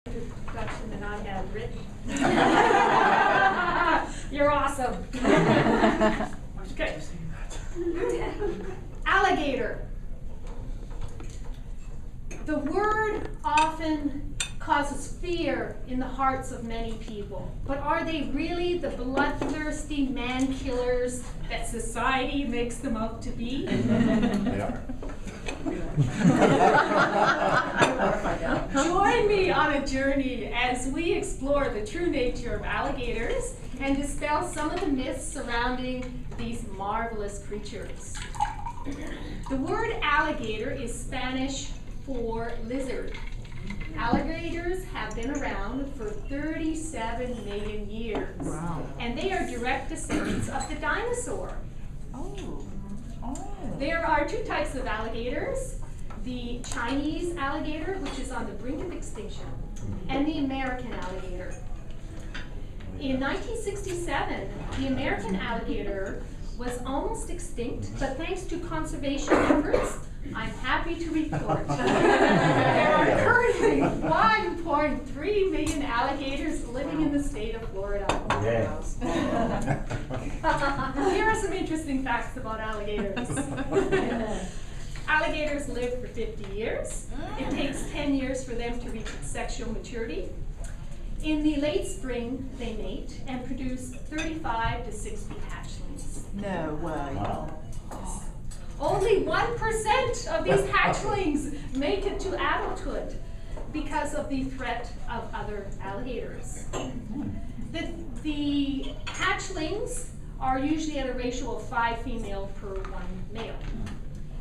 introduction that I had written. You're awesome. Okay. Alligator. The word often causes fear in the hearts of many people. But are they really the bloodthirsty man killers that society makes them out to be? They are. Join me on a journey as we explore the true nature of alligators and dispel some of the myths surrounding these marvelous creatures. The word alligator is Spanish for lizard. Alligators have been around for 37 million years. Wow. And they are direct descendants of the dinosaur. Oh. There are two types of alligators, the Chinese alligator, which is on the brink of extinction, and the American alligator. In 1967, the American alligator was almost extinct, but thanks to conservation efforts, I'm happy to report there are currently 1.3 million alligators living in the state of Florida. Yes. Here are some interesting facts about alligators. Alligators live for 50 years. It takes 10 years for them to reach sexual maturity. In the late spring, they mate and produce 35 to 60 hatchlings. No way. Wow. Only 1% of these hatchlings make it to adulthood because of the threat of other alligators. The hatchlings are usually at a ratio of 5 female per 1 male.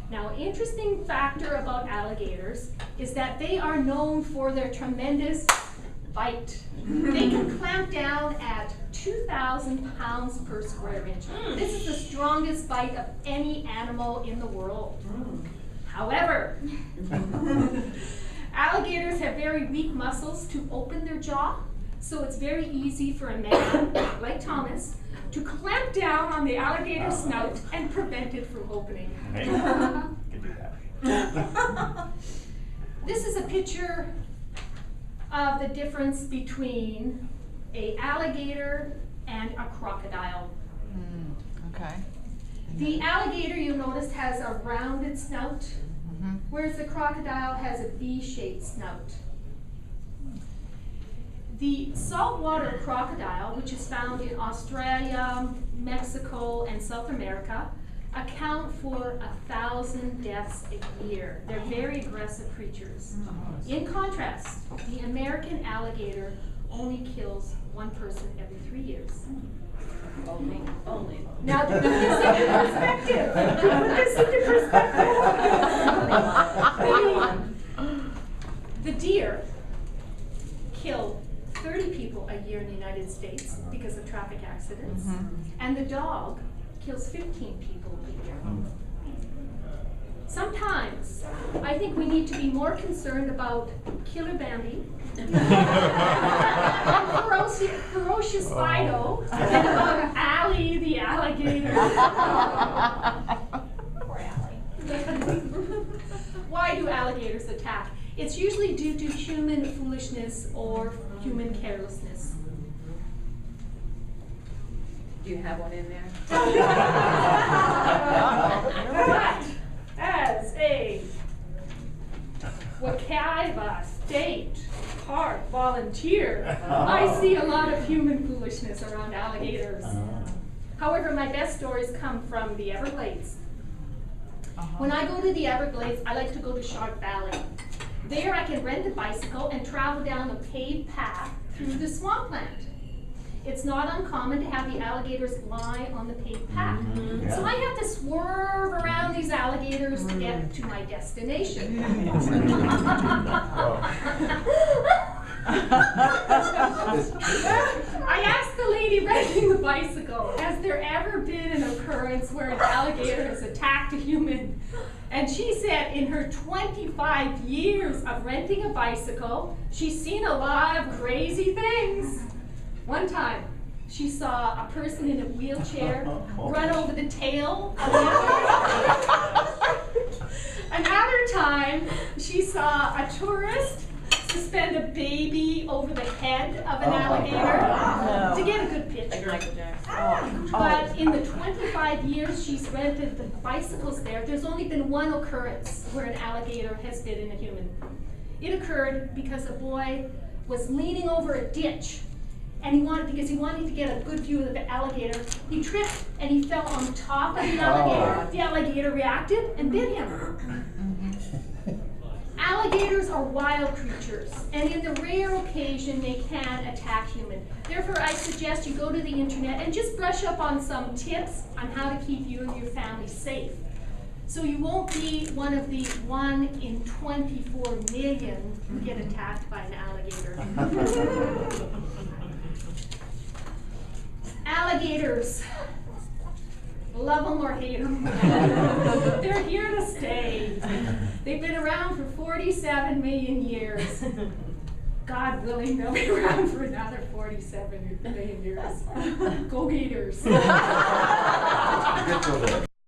Now, an interesting factor about alligators is that they are known for their tremendous bite. They can clamp down at 2,000 pounds per square inch. This is the strongest bite of any animal in the world. However, alligators have very weak muscles to open their jaw, so it's very easy for a man like Thomas to clamp down on the alligator's snout and prevent it from opening. Hey, can do that. This is a picture of the difference between an alligator and a crocodile. Okay. The alligator, you'll notice, has a rounded snout, whereas the crocodile has a V-shaped snout. The saltwater crocodile, which is found in Australia, Mexico, and South America, account for 1,000 deaths a year. They're very aggressive creatures. In contrast, the American alligator only kills 1 person every 3 years. Only. Now, to put this into perspective, the deer kill 30 people a year in the United States because of traffic accidents, and the dog kills 15 people a year. Sometimes I think we need to be more concerned about Killer Bambi and ferocious Fido than about Allie the alligator. Poor Allie. Why do alligators attack? It's usually due to human foolishness or human carelessness. Do you have one in there? But as a Wakaiva State Park volunteer, I see a lot of human foolishness around alligators. However, my best stories come from the Everglades. When I go to the Everglades, I like to go to Shark Valley. There I can rent a bicycle and travel down a paved path through the swampland. It's not uncommon to have the alligators lie on the paved path. So I have to swerve around these alligators to get to my destination. I asked the lady renting the bicycle, has there ever been an occurrence where an alligator has attacked a human? And she said in her 25 years of renting a bicycle, she's seen a lot of crazy things. One time, she saw a person in a wheelchair run over the tail of the other. Another time, she saw a tourist to spend a baby over the head of an Oh my alligator God. to get a good Like picture. Michael Jackson. Oh. But in the 25 years she's rented the bicycles there, there's only been one occurrence where an alligator has bitten a human. It occurred because a boy was leaning over a ditch and because he wanted to get a good view of the alligator, he tripped and he fell on top of the alligator. Oh. The alligator reacted and bit him. Alligators are wild creatures, and in the rare occasion they can attack humans. Therefore, I suggest you go to the internet and just brush up on some tips on how to keep you and your family safe. So you won't be one of the 1 in 24 million who get attacked by an alligator. Alligators. Love them or hate them. They're here to stay. They've been around for 47 million years. God willing, they'll be around for another 47 million years. Go Gators. Good for them.